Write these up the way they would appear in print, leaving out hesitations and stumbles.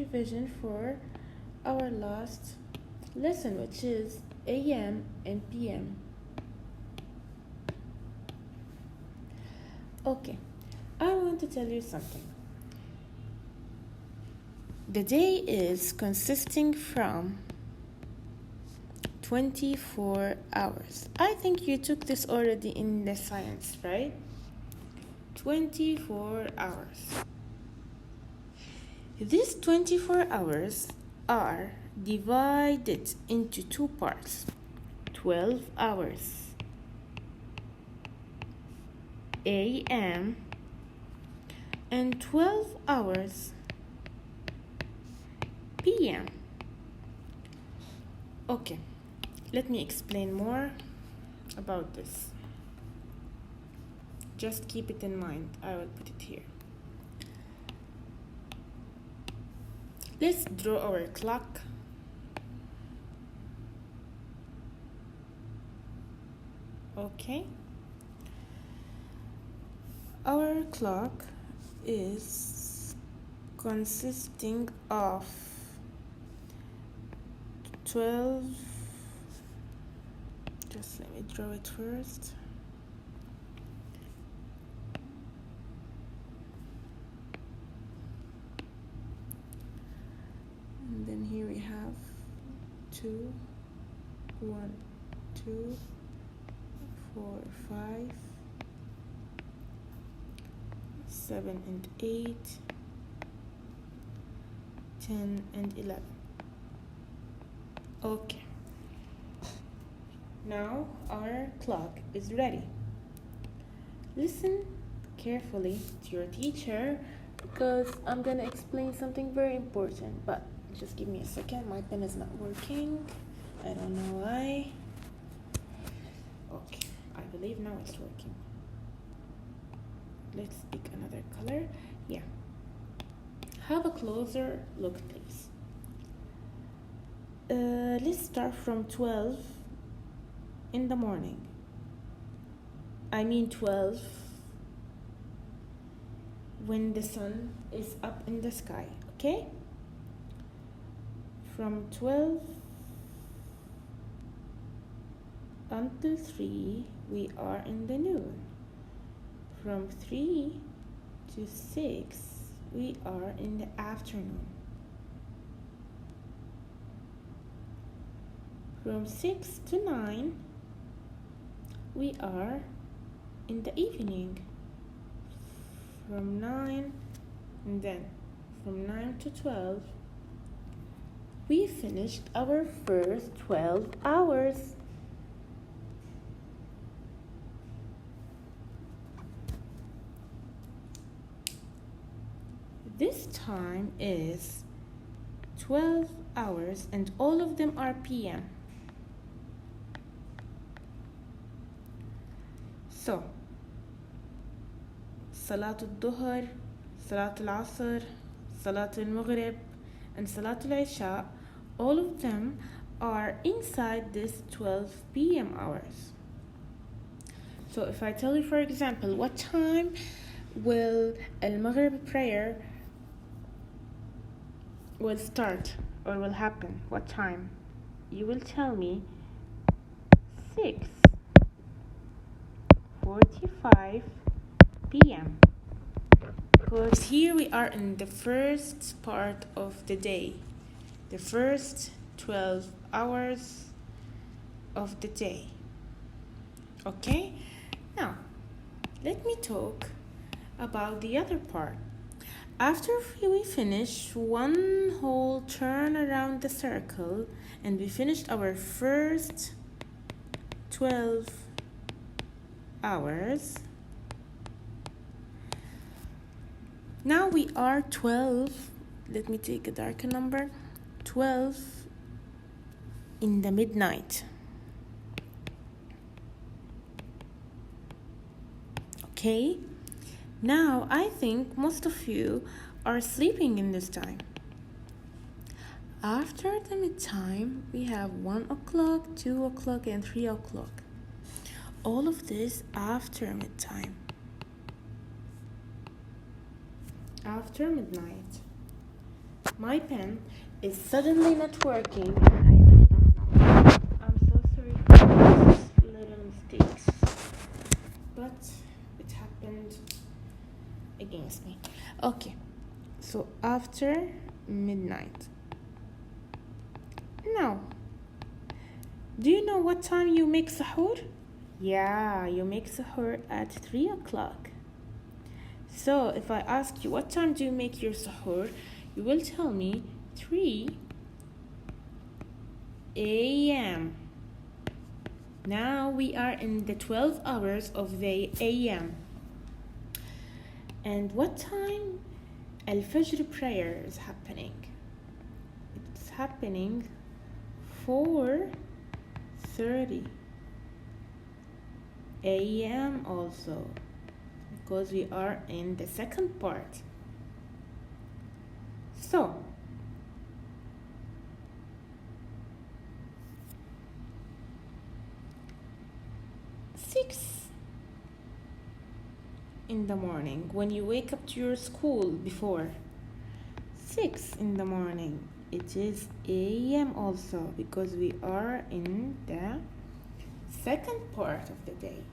revision for our last lesson, which is AM and PM. Okay, I want to tell you something. The day is consisting from 24 hours. I think you took this already in the science, right? 24 hours. These 24 hours are divided into two parts. 12 hours AM and 12 hours PM. Okay, let me explain more about this. Just keep it in mind. I will put it here. Let's draw our clock. Okay. Our clock is consisting of 12. Just let me draw it first. And then here we have 2, 1, 2, 4, 5, 7 and 8, 10 and 11. Okay. Now our clock is ready. Listen carefully to your teacher because I'm gonna explain something very important, but just give me a second. My pen is not working. I don't know why. Okay, I believe now it's working. Let's pick another color. Yeah. Have a closer look, please. Let's start from 12 in the morning. I mean 12 when the sun is up in the sky, okay? From 12 until 3, we are in the noon. From 3 to 6, we are in the afternoon. From 6 to 9, we are in the evening. From 9, and then from 9 to 12, we finished our first 12 hours. This time is 12 hours and all of them are PM. So, Salat al-Dhuhr, Salat al-Asr, Salat al-Maghrib, and Salat al-Isha, all of them are inside this 12 PM hours. So if I tell you, for example, what time will al-Maghrib prayer will start or will happen, what time? You will tell me 6:45 PM. Because here we are in the first part of the day, the first 12 hours of the day. Okay? Now, let me talk about the other part. After we finish one whole turn around the circle and we finished our first 12 hours, now we are 12, let me take a darker number, 12 in the midnight. Okay? Now, I think most of you are sleeping in this time. After the midtime, we have 1 o'clock, 2 o'clock, and 3 o'clock. All of this after midtime. After midnight. My pen is suddenly not working and I really don't know. I'm so sorry for these little mistakes, but it happened against me. Okay, so after midnight. Now, do you know what time you make sahur? Yeah, you make sahur at 3 o'clock. So if I ask you what time do you make your sahur, you will tell me 3 a.m. Now we are in the 12 hours of the a.m. And what time Al-Fajr prayer is happening? It's happening 4:30 a.m. also, because we are in the second part. So, six in the morning, when you wake up to your school before 6 in the morning, it is a.m. also, because we are in the second part of the day.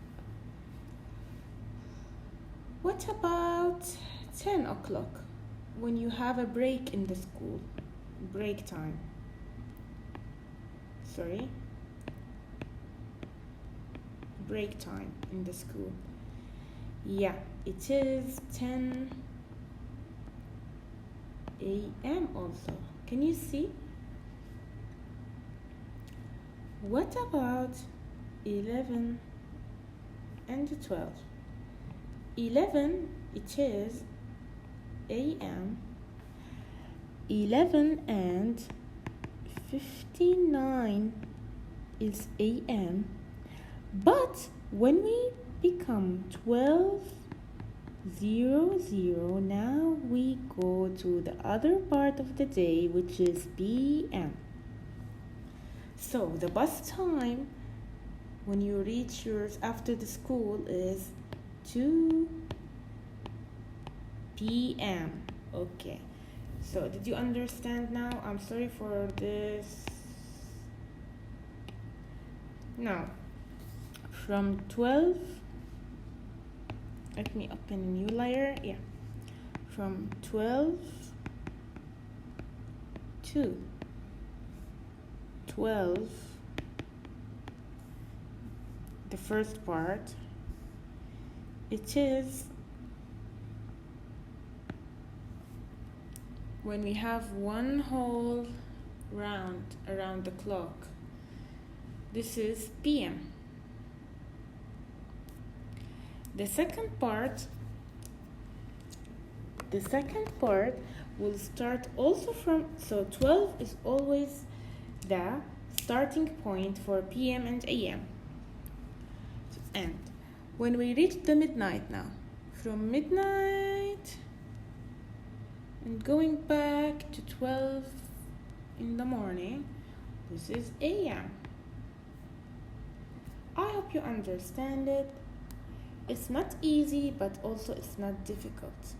What about 10 o'clock, when you have a break in the school? Break time. Break time in the school. Yeah, it is 10 a.m. also. Can you see? What about 11 and 12? 11, it is a.m. 11 and 59 is a.m. But when we become 12:00, now we go to the other part of the day, which is p.m. So the bus time when you reach yours after the school is 2 p.m. Okay, so did you understand now? I'm sorry for this. Now, from 12, let me open a new layer. Yeah, from 12 to 12, the first part, it is when we have one whole round around the clock. This is p.m. The second part will start also from, so 12 is always the starting point for p.m. and a.m. And when we reach the midnight now, from midnight and going back to 12 in the morning, this is a.m. I hope you understand it. It's not easy, but also it's not difficult.